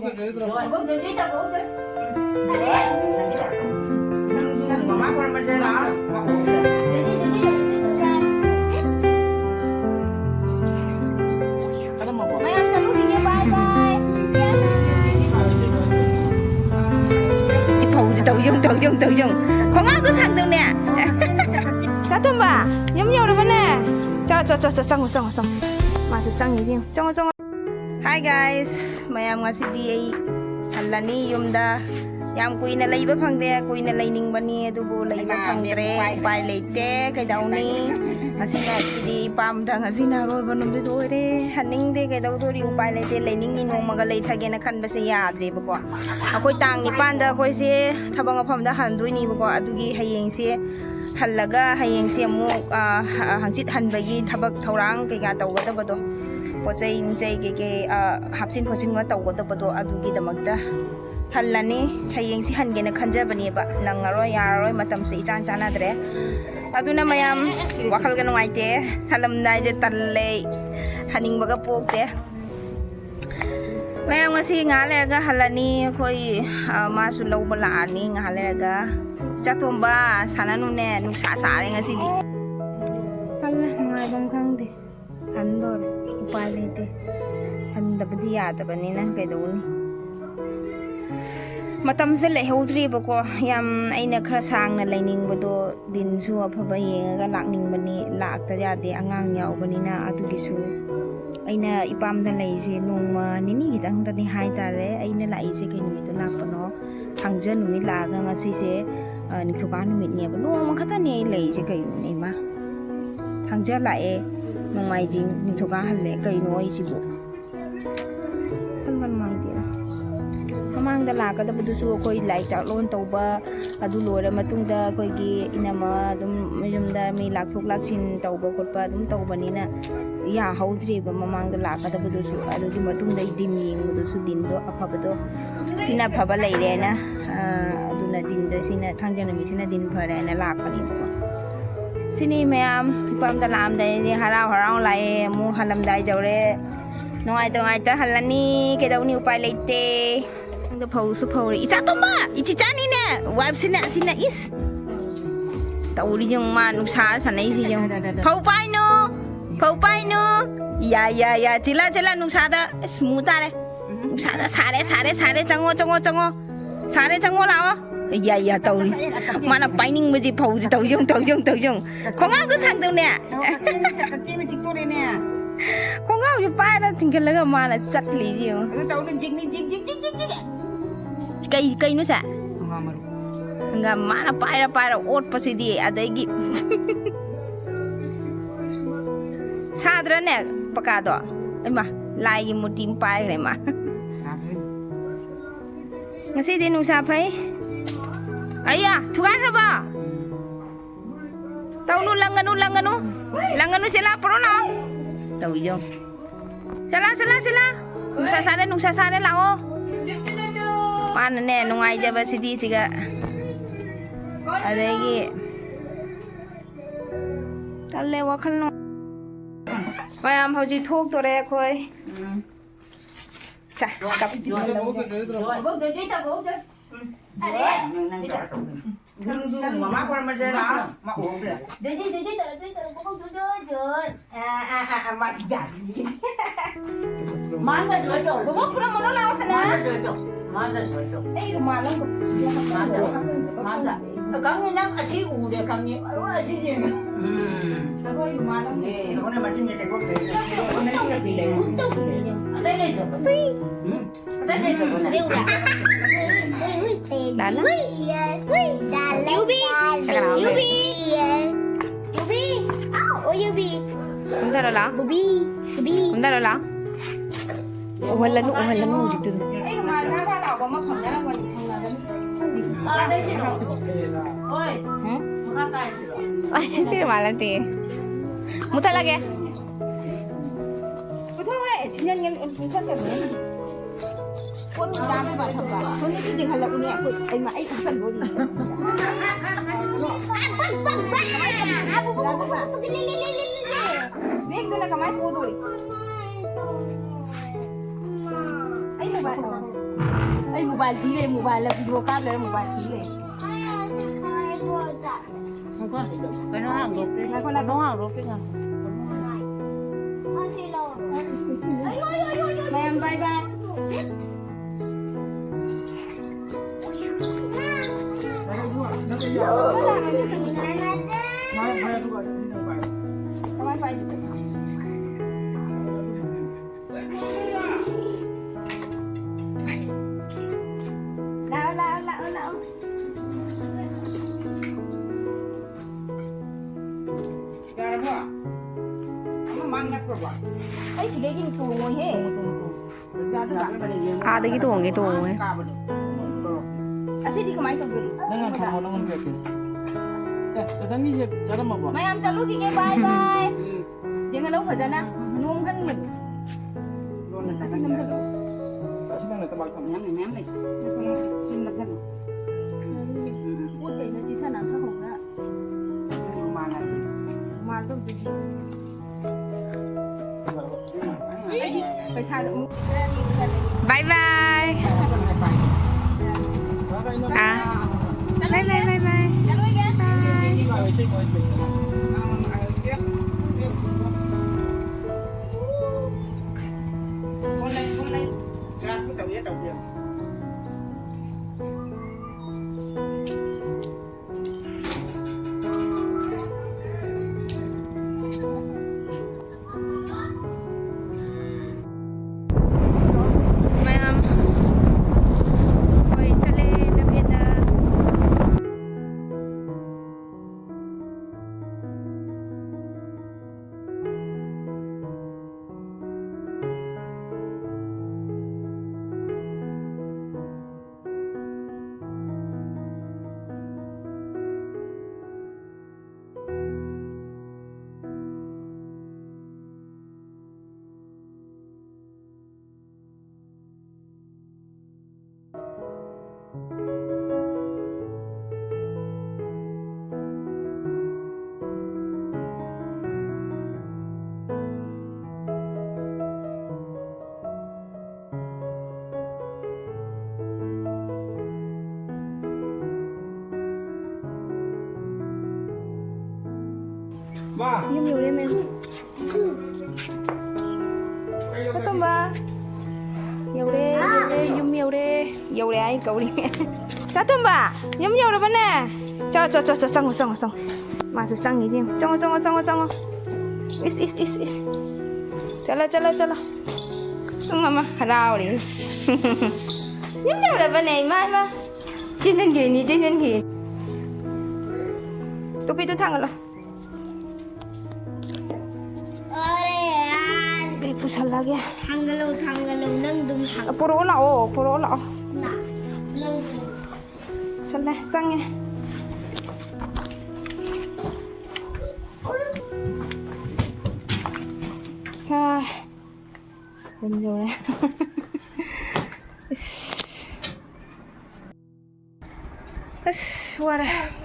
Tàu dùng không áo cứ thằng tụi nè sao tụi bà giống nhau rồi vấn nè cho xong mà sự sang gì thêm xong Hi guys mayam ngasidi halani yumda yam kuina leiba phangde kuina leining bani adubu leiba phangdre pai leite kaidauni ngasina kidi pamda ngasina roi banum de dore haning de kaidau dori upai leite leining ni nomaga leithagena khanbase yadre bako akoi tang ni panda akoi se thabang aphamda handui ni bako adugi hayeng se hallaga hayeng se mu hangsit hanbagi thabak thaurang kaiga tawgada bado pochai mchai ke hapsin phochin wa tawgada bado adugi damakda hallani hayeng si hangena khanjabani ba nangaroi yaroi matam se ichan chanadre aduna mayam wakal ga nuaite halamnai je talle haning baga pokte mayam ngasi ngale ga halani khoi masu lawbala ani ngale ga chatomba sananu ne nuksa sare ngasi di talle ngai bang khangde handor upalete handabdi yadabani na kaidoni matam se lehodri bako yam aina khara sangna laining bado din su afaba yenga lakning bani lakta yade angang yaw bani na adugisu aina ipam da leise nongma nini gidang tani hai tare aina laise ke numi to lakpano thangja numi laga ngasi se niktoka numi ne ba no ma khata ne leise kai ne ma thangja lae nongmai jing niktoka halle kai noi jibu man mang dia mamangda lakada budusu koi lai chak lon tauba adu lora matungda koi gi inama dum yumda mi lakthok laksin tauba khotpa dum taubani na ya haudre ba mamangda lakada budusu adu di matungda din ying budusu din do afabado sina phaba leire na aduna din da sina thangjana mi sina din phare na lakpani ba sini mayam ipamda lamda ni harau lai mu halamdai jawre noi ta halani kedauni upai leite the pose pose icha tomba ichi chani ne wife sina is tauri jong man sa sanai si jong phau pai no ya chila nu sa da smooth are sa da sare chango sare chango lao ya tauri mana paining muji phau tau jong khong a ku thang tu ne khong a yu pai da tinggal laga mana sat li ji tau ni jig cây nó sa nga mana paira ot pasidi adagi sadra ne pakado ema lai gi mutim pai re ma ngasi din nung sa phai aya thugan ra ba tau nu langanu sila pro na tau yo sala nung sa sare lao mana ne nungai jaba sidi siga adegi talle wakhal no mayam hoji thok tore khoi sa kap bo je ta bo je mama kon ma ra ma o ra je ta bo ma si ja man da jo bo pura mono lao sana Manda jojo. Malam Manda. Kami nak aci ude kami. Aci je. Tapi malam ni. Kau nak macam ni lekor pilih. Kau nak kita pilih. Ada le jo. Ada le jo. Ada udah. Dan. Yubi. Oh Yubi. Bentar lah. Yubi. Bentar lah. Uhalan nu gitu. Sini malam ti. Muta lagi. Betul jinyan ngel urusan kan. Pun dah apa apa. Pun ni sih jangan lakukan aku. Ai urusan bodi. Beg tu nak kamai podori. Ay mo ba? Ay, mobile TV, mobile là video card là mobile TV. Cái nó hàng rộp đi. Nó hàng rộp đi nào. Ma'am, bye bye. Kamay pa dito. Lao. Kaya mo ah. Ano mang nagpaba? Ay, sige, ginito mo he. Ah, Ada gitu ang ito eh. Bro. Kasi di kumain kagul. Dengan sama orang kecil. Kesan ni cara apa? Mayam chalo ki ke bye bye. Jangan lupa jana. Nuom kan mình. Kasi nam chalo. Kasi nang natabag sa nyam ni. Sin na kan. Út nó chỉ thân là thơ hồng đó. Mà tôi bị phải sai được. Bye bye. À. Bye bye. Chalo kìa. Con lên ra cái đầu kia. Ma'am. Hoy, chale la vida. Ba. Yum nhiều lên em. Sao tôm ba? Nhiều đi, yum nhiều đi. Nhiều đi ai cậu đi. Sao tôm ba? Yum nhiều rồi bên nè. Cho xong. Mà sự sang gì chứ? Xong. Is. Chala. Mama, rau đi. Yum nhiều rồi bên này mà. Trên thân kì. Tụi biết tôi thằng rồi. Pusal lagi. Tanggalong nang dumhang Puro lao. na nang Salah sang ya. Ha. Belum jauh dah. Wah.